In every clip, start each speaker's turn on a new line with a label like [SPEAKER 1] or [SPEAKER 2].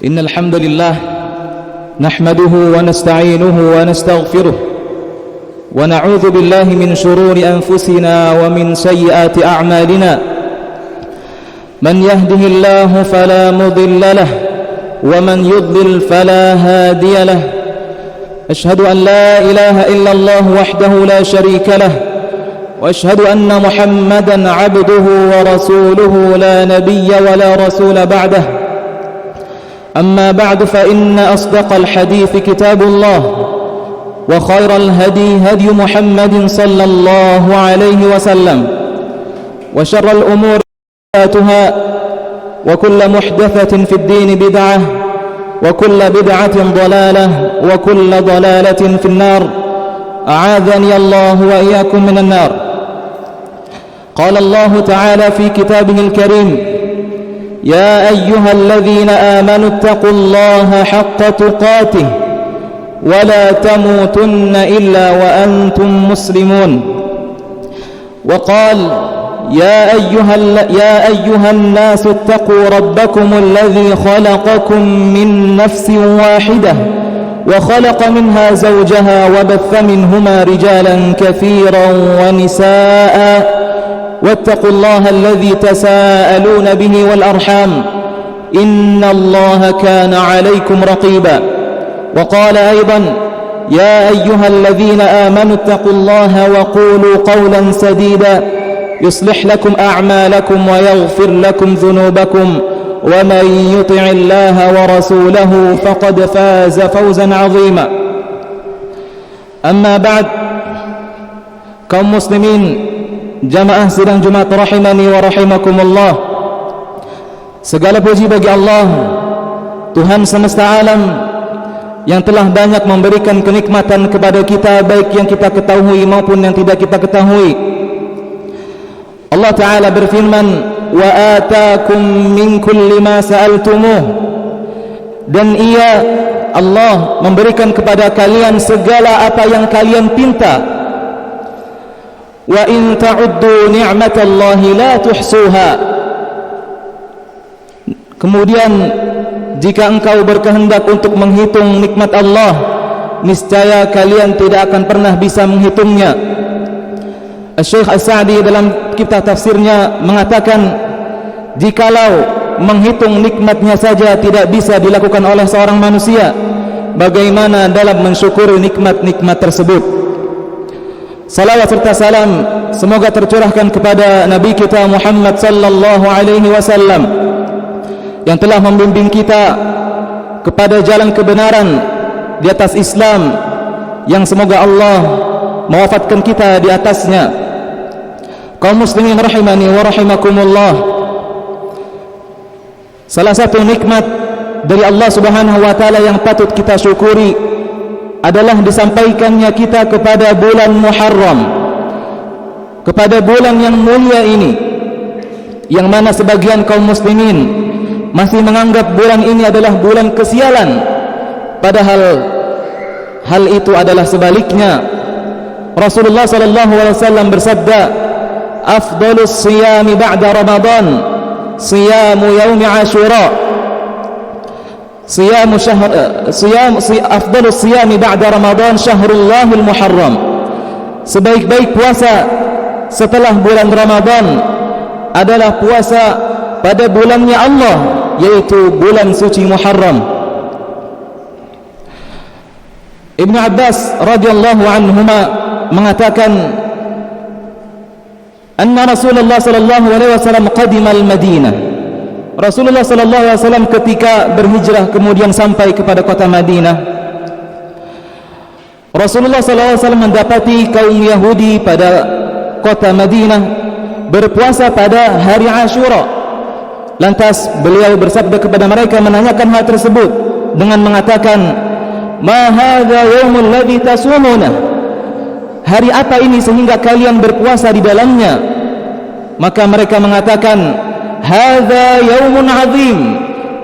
[SPEAKER 1] إن الحمد لله نحمده ونستعينه ونستغفره ونعوذ بالله من شرور أنفسنا ومن سيئات أعمالنا. من يهده الله فلا مضل له ومن يضلل فلا هادي له. أشهد أن لا إله إلا الله وحده لا شريك له، وأشهد أن محمدا عبده ورسوله لا نبي ولا رسول بعده. أما بعد، فإن أصدق الحديث كتاب الله، وخير الهدي هدي محمد صلى الله عليه وسلم، وشر الأمور محدثاتها، وكل محدثة في الدين بدعة، وكل بدعة ضلالة، وكل ضلالة في النار. أعاذني الله وإياكم من النار. قال الله تعالى في كتابه الكريم: يا أيها الذين آمنوا اتقوا الله حق تقاته ولا تموتن إلا وأنتم مسلمون. وقال: يا أيها الناس اتقوا ربكم الذي خلقكم من نفس واحدة وخلق منها زوجها وبث منهما رجالا كثيرا ونساء، واتقوا الله الذي تساءلون به والأرحام، إن الله كان عليكم رقيبا. وقال أيضا: يا أيها الذين آمنوا اتقوا الله وقولوا قولا سديدا يصلح لكم أعمالكم ويغفر لكم ذنوبكم، ومن يطع الله ورسوله فقد فاز فوزا عظيما. أما بعد، kaum muslimin, jamaah sidang Jumat rahimani wa rahimakumullah. Segala puji bagi Allah, Tuhan semesta alam, yang telah banyak memberikan kenikmatan kepada kita, baik yang kita ketahui maupun yang tidak kita ketahui. Allah Ta'ala berfirman: wa atakum min kulli ma sa'altumuh, dan Ia, Allah, memberikan kepada kalian segala apa yang kalian pinta. Wa in ta'uddu ni'matallahi la tuhsuha. Kemudian, jika engkau berkehendak untuk menghitung nikmat Allah, niscaya kalian tidak akan pernah bisa menghitungnya. Syekh As-Sa'di dalam kitab tafsirnya mengatakan, jikalau menghitung nikmatnya saja tidak bisa dilakukan oleh seorang manusia, bagaimana dalam mensyukuri nikmat-nikmat tersebut. Salawat serta salam semoga tercurahkan kepada Nabi kita Muhammad sallallahu alaihi wasallam, yang telah membimbing kita kepada jalan kebenaran di atas Islam, yang semoga Allah mewafatkan kita di atasnya. Kaum muslimin rahimani wa rahimakumullah, salah satu nikmat dari Allah Subhanahu wa taala yang patut kita syukuri adalah disampaikannya kita kepada bulan Muharram, kepada bulan yang mulia ini, yang mana sebagian kaum muslimin masih menganggap bulan ini adalah bulan kesialan, padahal hal itu adalah sebaliknya. Rasulullah sallallahu alaihi wasallam bersabda: afdalus siyami ba'da Ramadan siyamu yaumi Ashura. Afdalus siyami ba'da Ramadan syahrul Muharram. Sebaik-baik puasa setelah bulan Ramadan adalah puasa pada bulannya Allah, yaitu bulan suci Muharram. Ibnu Abbas radhiyallahu anhuma mengatakan, anna Rasulullah sallallahu alaihi wasallam qadima al-Madinah. Rasulullah sallallahu alaihi wasallam ketika berhijrah kemudian sampai kepada kota Madinah, Rasulullah sallallahu alaihi wasallam mendapati kaum Yahudi pada kota Madinah berpuasa pada hari Ashura. Lantas beliau bersabda kepada mereka, menanyakan hal tersebut dengan mengatakan, ma hadza yaumul ladzi tasumuna, hari apa ini sehingga kalian berpuasa di dalamnya? Maka mereka mengatakan, hadza yaumun azim,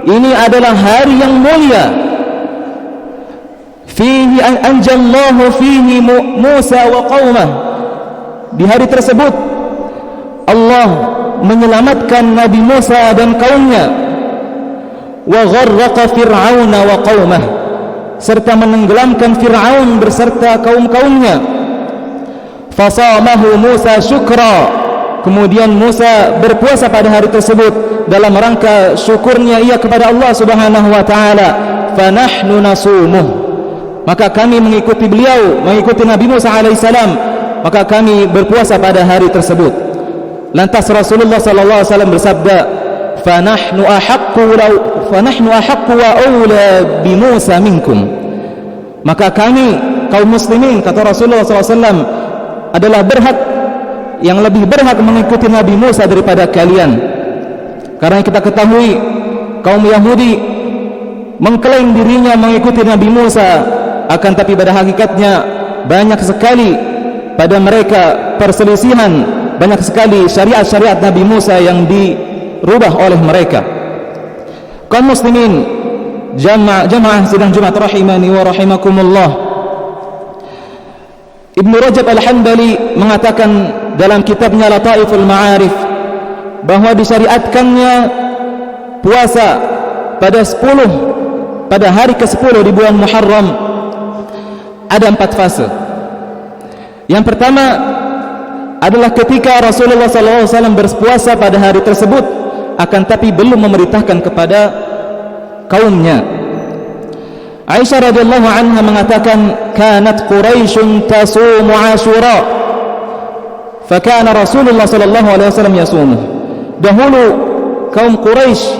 [SPEAKER 1] ini adalah hari yang mulia. Fihi anjallahu fihi Musa wa qaumah, di hari tersebut Allah menyelamatkan Nabi Musa dan kaumnya. wa gharraqa Fir'aun wa qaumah, serta menenggelamkan Fir'aun beserta kaum-kaumnya. Fasamahu Musa syukra, kemudian Musa berpuasa pada hari tersebut dalam rangka syukurnya ia kepada Allah Subhanahu wa taala. Fanahnu nasumuh, maka kami mengikuti beliau, mengikuti Nabi Musa alaihissalam, maka kami berpuasa pada hari tersebut. Lantas Rasulullah sallallahu alaihi wasallam bersabda, fanahnu ahaqqu wa aula bi Musa minkum, maka kami kaum muslimin, kata Rasulullah sallallahu alaihi wasallam, adalah berhak, yang lebih berhak mengikuti Nabi Musa daripada kalian. Karena kita ketahui kaum Yahudi mengklaim dirinya mengikuti Nabi Musa, akan tapi pada hakikatnya banyak sekali pada mereka perselisihan, banyak sekali syariat-syariat Nabi Musa yang dirubah oleh mereka. Kaum muslimin, jamaah sidang Jumat rahimani wa rahimakumullah, Ibnu Rajab Al-Hanbali mengatakan dalam kitabnya Lataiful Ma'arif bahwa disyariatkannya puasa pada hari ke-10 di bulan Muharram ada 4 fase. Yang pertama adalah ketika Rasulullah SAW berpuasa pada hari tersebut, akan tapi belum memerintahkan kepada kaumnya. Aisyah radhiyallahu anha mengatakan, kanat Quraisyun tasumu Asyura, fakana Rasulullah sallallahu alaihi wasallam yasumuh. Dahulu kaum Quraisy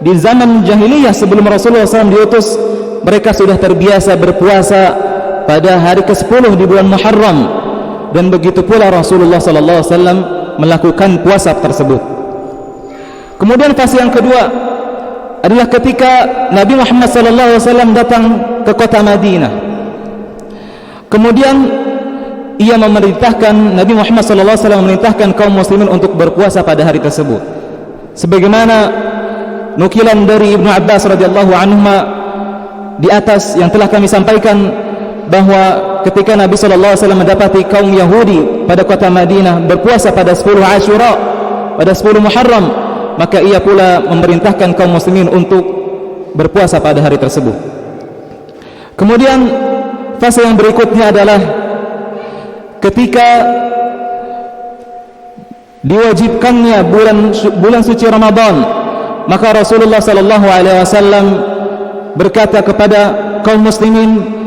[SPEAKER 1] di zaman jahiliyah sebelum Rasulullah SAW diutus, mereka sudah terbiasa berpuasa pada hari ke-10 di bulan Muharram, dan begitu pula Rasulullah sallallahu alaihi wasallam melakukan puasa tersebut. Kemudian fase yang kedua adalah ketika Nabi Muhammad SAW datang ke kota Madinah. Kemudian ia memerintahkan, Nabi Muhammad SAW memerintahkan kaum muslimin untuk berpuasa pada hari tersebut. Sebagaimana nukilan dari Ibnu Abbas radhiyallahu anhuma di atas yang telah kami sampaikan, bahwa ketika Nabi SAW mendapati kaum Yahudi pada kota Madinah berpuasa pada 10 Asyura, pada 10 Muharram, maka ia pula memerintahkan kaum muslimin untuk berpuasa pada hari tersebut. Kemudian fase yang berikutnya adalah ketika diwajibkannya bulan suci Ramadan, maka Rasulullah sallallahu alaihi wasallam berkata kepada kaum muslimin,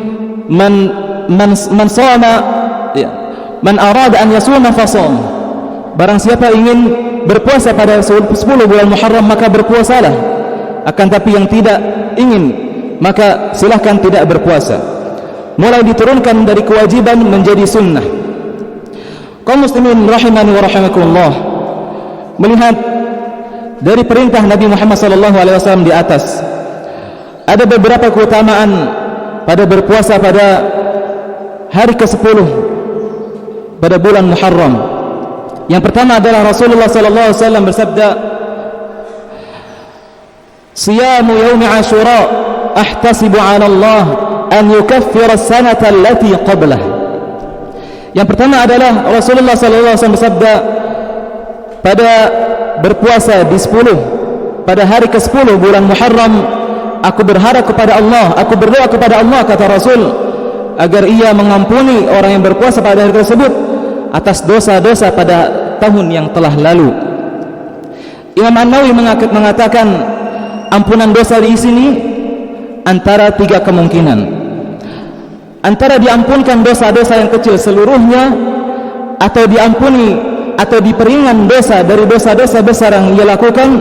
[SPEAKER 1] man arada an yasuma fasam, barang siapa ingin berpuasa pada 10 bulan Muharram maka berpuasalah, akan tapi yang tidak ingin maka silahkan tidak berpuasa. Mulai diturunkan dari kewajiban menjadi sunnah. Kaum muslimin rahimani wa rahimakumullah, melihat dari perintah Nabi Muhammad SAW di atas, ada beberapa keutamaan pada berpuasa pada hari ke-10 pada bulan Muharram. Yang pertama adalah Rasulullah SAW bersabda, siyamu yaumi Asyura ahtasibu 'ala Allah an yukaffira as-sanata allati qablah. Yang pertama adalah Rasulullah SAW bersabda, pada berpuasa di 10 pada hari ke-10 bulan Muharram, aku berharap kepada Allah, aku berdoa kepada Allah, kata Rasul, agar ia mengampuni orang yang berpuasa pada hari tersebut atas dosa-dosa pada tahun yang telah lalu. Imam An-Nawawi mengatakan ampunan dosa di sini antara 3 kemungkinan. Antara diampunkan dosa-dosa yang kecil seluruhnya, atau diampuni atau diperingan dosa dari dosa-dosa besar yang ia lakukan,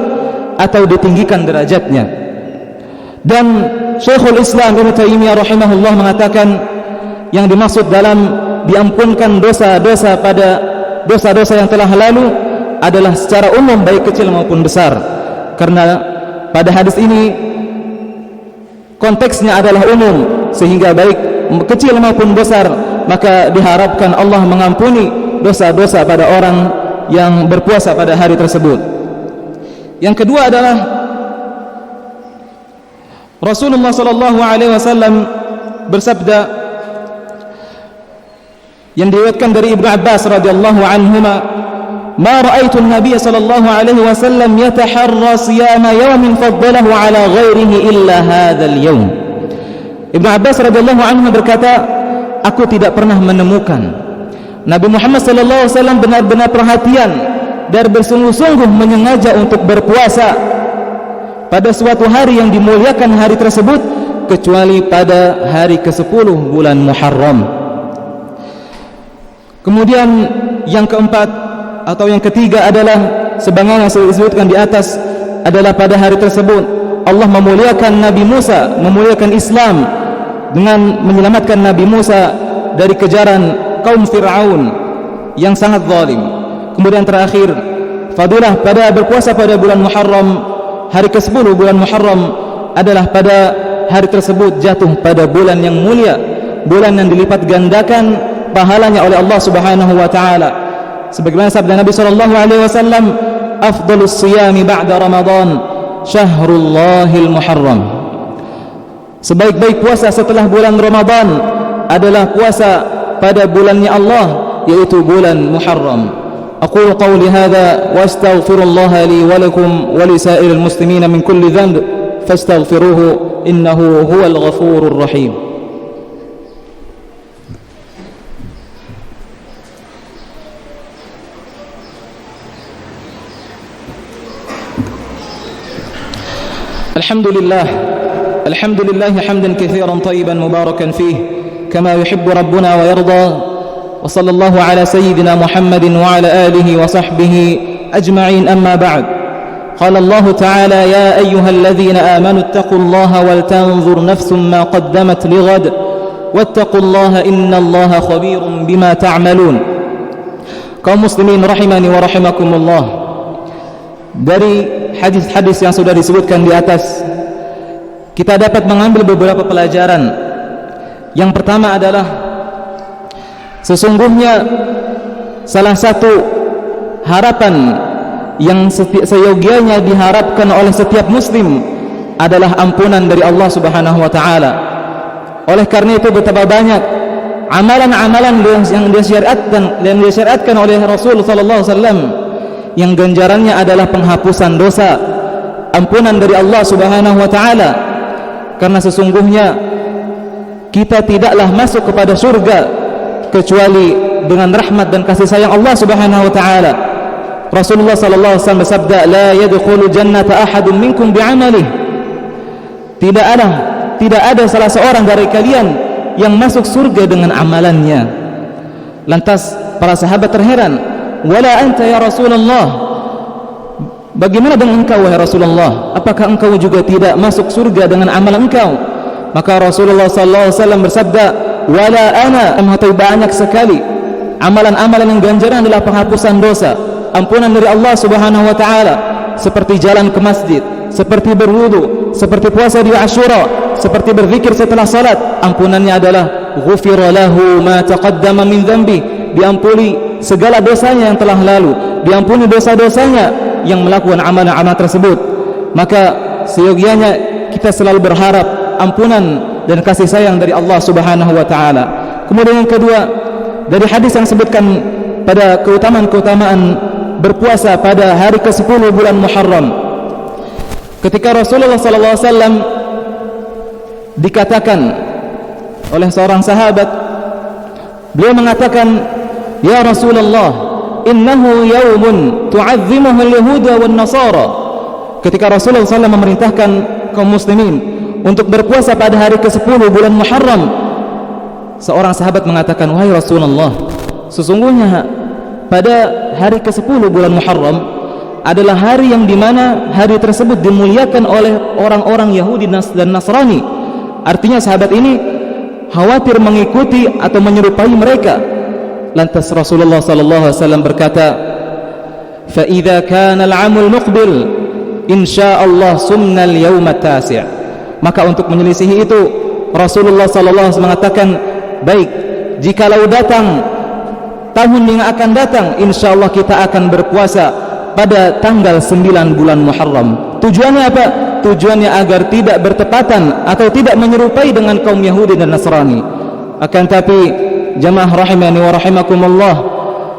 [SPEAKER 1] atau ditinggikan derajatnya. Dan Syekhul Islam Ibnu Taimiyah rahimahullah mengatakan yang dimaksud dalam diampunkan dosa-dosa pada dosa-dosa yang telah lalu adalah secara umum, baik kecil maupun besar. Karena pada hadis ini konteksnya adalah umum, sehingga baik kecil maupun besar, maka diharapkan Allah mengampuni dosa-dosa pada orang yang berpuasa pada hari tersebut. Yang kedua adalah Rasulullah SAW bersabda yang diriwayatkan dari Ibnu Abbas radhiyallahu anhuma, ma ra'aitu an-nabiy sallallahu alaihi wasallam yataharra siyama yawmin faddalahu ala ghairihi illa hadzal yawm. Ibnu Abbas radhiyallahu anhu berkata, aku tidak pernah menemukan Nabi Muhammad sallallahu alaihi wasallam benar-benar perhatian dan bersungguh-sungguh menyengaja untuk berpuasa pada suatu hari yang dimuliakan hari tersebut kecuali pada hari ke-10 bulan Muharram. Kemudian yang keempat atau yang ketiga adalah sebagaimana disebutkan di atas, adalah pada hari tersebut Allah memuliakan Nabi Musa, memuliakan Islam dengan menyelamatkan Nabi Musa dari kejaran kaum Fir'aun yang sangat zalim. Kemudian terakhir, fadilah pada berpuasa pada bulan Muharram, hari ke-10 bulan Muharram adalah pada hari tersebut jatuh pada bulan yang mulia, bulan yang dilipat gandakan pahalanya oleh Allah Subhanahu wa taala. Sebagaimana sabda Nabi sallallahu alaihi wasallam, afdhalus siyami ba'da Ramadan syahrullahil Muharram. Sebaik-baik puasa setelah bulan Ramadan adalah puasa pada bulannya Allah, yaitu bulan Muharram. أقول قولي هذا وأستغفر الله لي ولكم ولسائر المسلمين من كل ذنب فاستغفروه إنه هو الغفور الرحيم. الحمد لله حمدا كثيرا طيبا مباركا فيه كما يحب ربنا ويرضى. وصلى الله على سيدنا محمد وعلى آله وصحبه أجمعين. أما بعد، قال الله تعالى: يا أيها الذين آمنوا اتقوا الله ولتنظر نفس ما قدمت لغد واتقوا الله إن الله خبير بما تعملون. kaum muslimin rahimani wa rahimakumullah, dari hadis-hadis yang sudah disebutkan di atas kita dapat mengambil beberapa pelajaran. Yang pertama adalah sesungguhnya salah satu harapan yang seyogianya diharapkan oleh setiap muslim adalah ampunan dari Allah Subhanahu wa taala. Oleh karena itu betapa banyak amalan-amalan yang disyariatkan oleh Rasul sallallahu alaihi wasallam yang ganjarannya adalah penghapusan dosa, ampunan dari Allah Subhanahu wa taala. Karena sesungguhnya kita tidaklah masuk kepada surga kecuali dengan rahmat dan kasih sayang Allah Subhanahu wa taala. Rasulullah sallallahu alaihi wasallam bersabda, la yadkhulu jannata ahadun minkum bi'amalihi. Tidak ada salah seorang dari kalian yang masuk surga dengan amalannya. Lantas para sahabat terheran, wala anta ya Rasulullah, bagaimana dengan engkau wahai Rasulullah? Apakah engkau juga tidak masuk surga dengan amalan engkau? Maka Rasulullah sallallahu alaihi wasallam bersabda, wala ana, mengetahui banyak sekali amalan-amalan yang ganjaran adalah penghapusan dosa, ampunan dari Allah Subhanahu wa taala, seperti jalan ke masjid, seperti berwudu, seperti puasa di Asyura, seperti berzikir setelah salat. Ampunannya adalah ghufira lahu ma taqaddama min dhanbi, diampuni segala dosanya yang telah lalu, diampuni dosa-dosanya yang melakukan amalan-amalan tersebut. Maka seyogianya kita selalu berharap ampunan dan kasih sayang dari Allah Subhanahu wa taala. Kemudian yang kedua, dari hadis yang sebutkan pada keutamaan-keutamaan berpuasa pada hari ke-10 bulan Muharram, ketika Rasulullah sallallahu alaihi wasallam dikatakan oleh seorang sahabat, beliau mengatakan, ya Rasulullah, innahu yaumun tu'azzimuhu al-yahuda wan nasara. Ketika Rasulullah SAW memerintahkan kaum muslimin untuk berpuasa pada hari ke-10 bulan Muharram, seorang sahabat mengatakan, wahai Rasulullah, sesungguhnya pada hari ke-10 bulan Muharram adalah hari yang dimana hari tersebut dimuliakan oleh orang-orang Yahudi dan Nasrani. Artinya sahabat ini khawatir mengikuti atau menyerupai mereka. Lantas Rasulullah SAW berkata, fa idza kana al-'amul muqbil insyaallah sumna al-yawm at-tasi'. Maka untuk menyelisihi itu Rasulullah SAW mengatakan, baik, jikalau datang tahun yang akan datang, insyaallah kita akan berpuasa pada tanggal 9 bulan Muharram. Tujuannya apa? Tujuannya agar tidak bertepatan atau tidak menyerupai dengan kaum Yahudi dan Nasrani. Akan tapi jamaah rahimani wa rahimakumullah,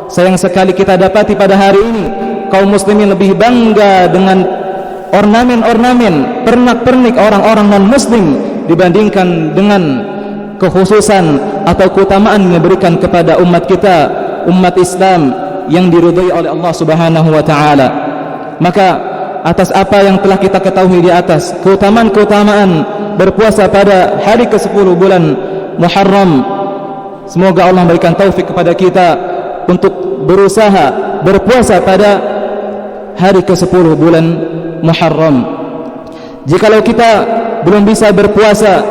[SPEAKER 1] Sayang sekali kita dapati pada hari ini kaum muslimin lebih bangga dengan ornamen-ornamen, pernak-pernik orang-orang non-muslim dibandingkan dengan kekhususan atau keutamaan yang diberikan kepada umat kita, umat Islam yang diridhai oleh Allah Subhanahu wa taala. Maka atas apa yang telah kita ketahui di atas, keutamaan-keutamaan berpuasa pada hari ke-10 bulan Muharram, semoga Allah memberikan taufik kepada kita untuk berusaha berpuasa pada hari ke-10 bulan Muharram. Jikalau kita belum bisa berpuasa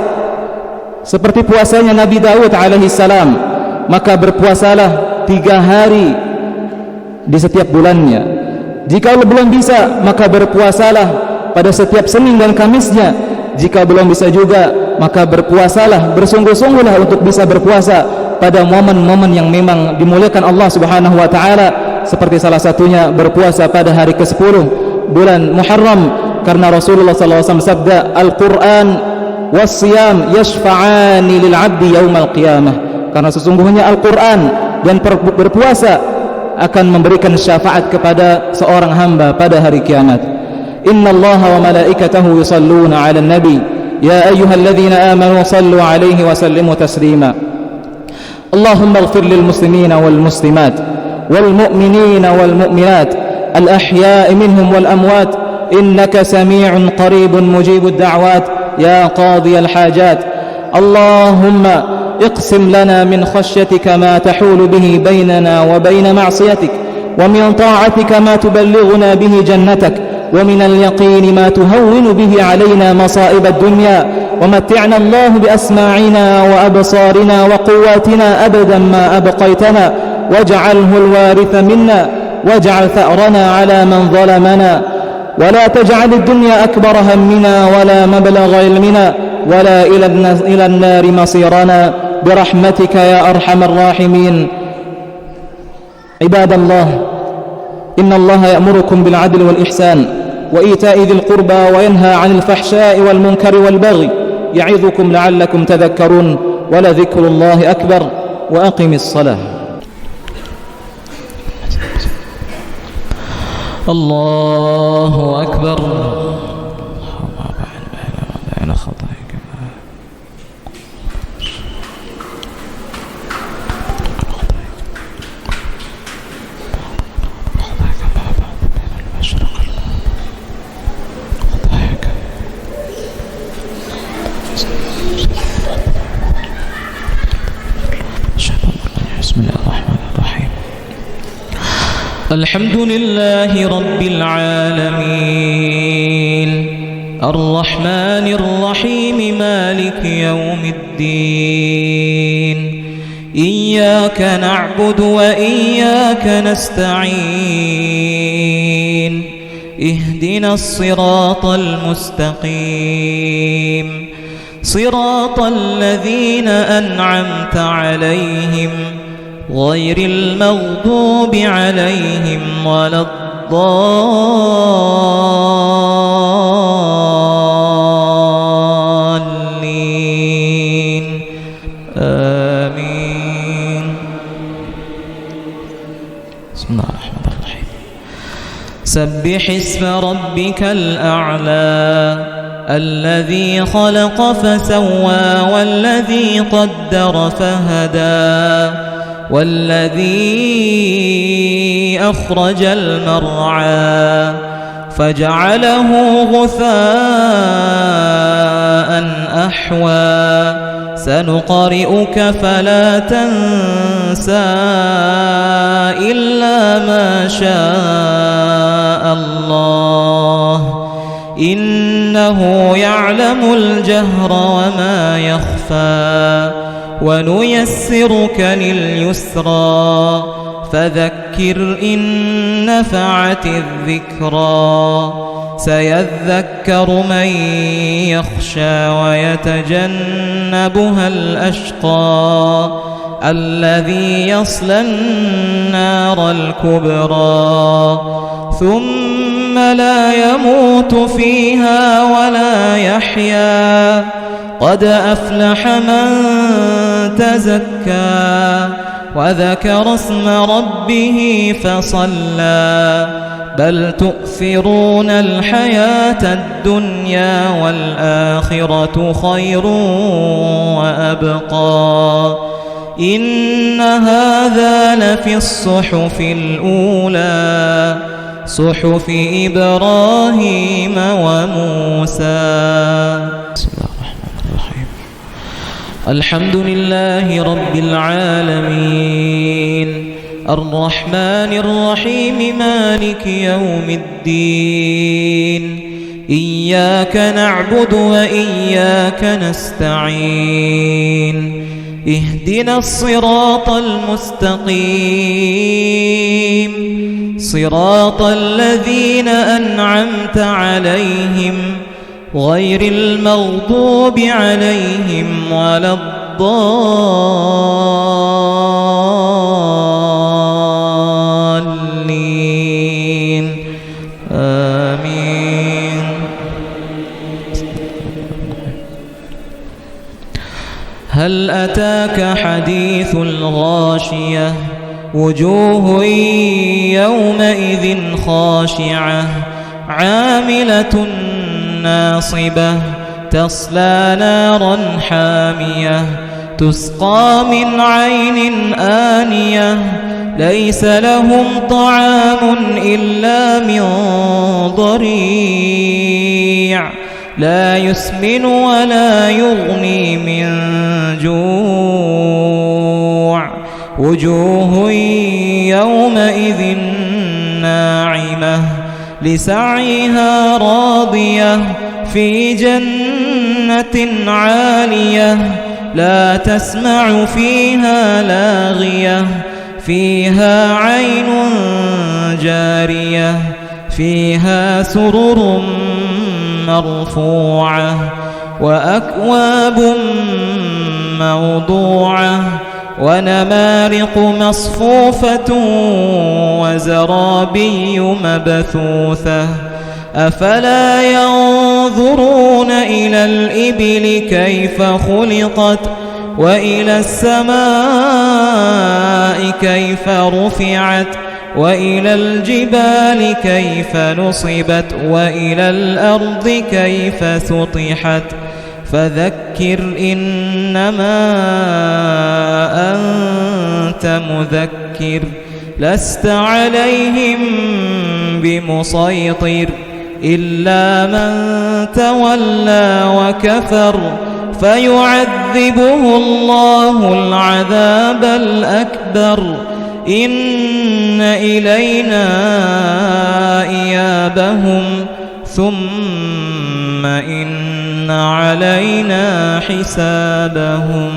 [SPEAKER 1] seperti puasanya Nabi Daud alaihi salam, maka berpuasalah 3 hari di setiap bulannya. Jika belum bisa, maka berpuasalah pada setiap Senin dan Kamisnya. Jika belum bisa juga, maka berpuasalah, bersungguh-sungguhlah untuk bisa berpuasa pada momen-momen yang memang dimuliakan Allah Subhanahu wa taala, seperti salah satunya berpuasa pada hari ke-10 bulan Muharram, karena Rasulullah sallallahu alaihi wasallam sabda, Al-Qur'an was-siyam yashfa'ani lil 'abdi yaumal qiyamah. Karena sesungguhnya Al-Qur'an dan berpuasa akan memberikan syafaat kepada seorang hamba pada hari kiamat. Innallaha wa malaikatahu yusalluna 'alan nabi ya ayyuhalladzina amanu sallu 'alaihi wa sallimu taslima. Allahumma ighfir lil muslimina wal muslimat wal mu'minina wal mu'minat al ahya'i minhum wal amwat innaka sami'un qaribun mujibud da'wat ya qadiyal hajat. Allahumma اقسم لنا من خشيتك ما تحول به بيننا وبين معصيتك ومن طاعتك ما تبلغنا به جنتك ومن اليقين ما تهون به علينا مصائب الدنيا ومتعنا الله بأسماعنا وأبصارنا وقواتنا أبدا ما أبقيتنا واجعله الوارث منا واجعل ثأرنا على من ظلمنا ولا تجعل الدنيا أكبر همنا ولا مبلغ علمنا ولا إلى النار مصيرنا برحمتك يا أرحم الراحمين. عباد الله، إن الله يأمركم بالعدل والإحسان وإيتاء ذي القربى وينهى عن الفحشاء والمنكر والبغي يعظكم لعلكم تذكرون ولذكر الله أكبر وأقم الصلاة. الله أكبر. الحمد لله رب العالمين الرحمن الرحيم مالك يوم الدين إياك نعبد وإياك نستعين اهدنا الصراط المستقيم صراط الذين أنعمت عليهم غير المغضوب عليهم ولا الضالين آمين. بسم الله الرحمن الرحيم. سبح اسم ربك الأعلى الذي خلق فسوى والذي قدر فهدى والذي أخرج المرعى فجعله غثاء أحوى سنقرئك فلا تنسى إلا ما شاء الله إنه يعلم الجهر وما يخفى ونيسرك لليسرى فذكر إن نفعت الذكرى سيذكر من يخشى ويتجنبها الأشقى الذي يصلى النار الكبرى ثم لا يموت فيها ولا يحيا قد أفلح من تزكى
[SPEAKER 2] وذكر اسم ربه فصلى بل تؤثرون الحياة الدنيا والآخرة خير وأبقى إن هذا لفي الصحف الأولى صحف إبراهيم وموسى. بسم الله الرحمن الرحيم. الحمد لله رب العالمين الرحمن الرحيم مالك يوم الدين إياك نعبد وإياك نستعين اهدنا الصراط المستقيم صراط الذين أنعمت عليهم غير المغضوب عليهم ولا الضالين آمين. هل أتاك حديث الغاشية وجوه يومئذ خاشعة عاملة ناصبة تصلى نارا حامية تسقى من عين آنية ليس لهم طعام إلا من ضريع لا يسمن ولا يغني من جوع وجوه يومئذ ناعمة لسعيها راضية في جنة عالية لا تسمع فيها لاغية فيها عين جارية فيها سرر مرفوعة وأكواب موضوعة ونمارق مصفوفة وزرابي مبثوثة أفلا ينظرون إلى الإبل كيف خلقت وإلى السماء كيف رفعت وإلى الجبال كيف نصبت وإلى الأرض كيف سطحت فذكر إنما أنت مذكر لست عليهم بمسيطر إلا من تولى وكفر فيعذبه الله العذاب الأكبر إن إلينا إيابهم ثم إن علينا حسابهم.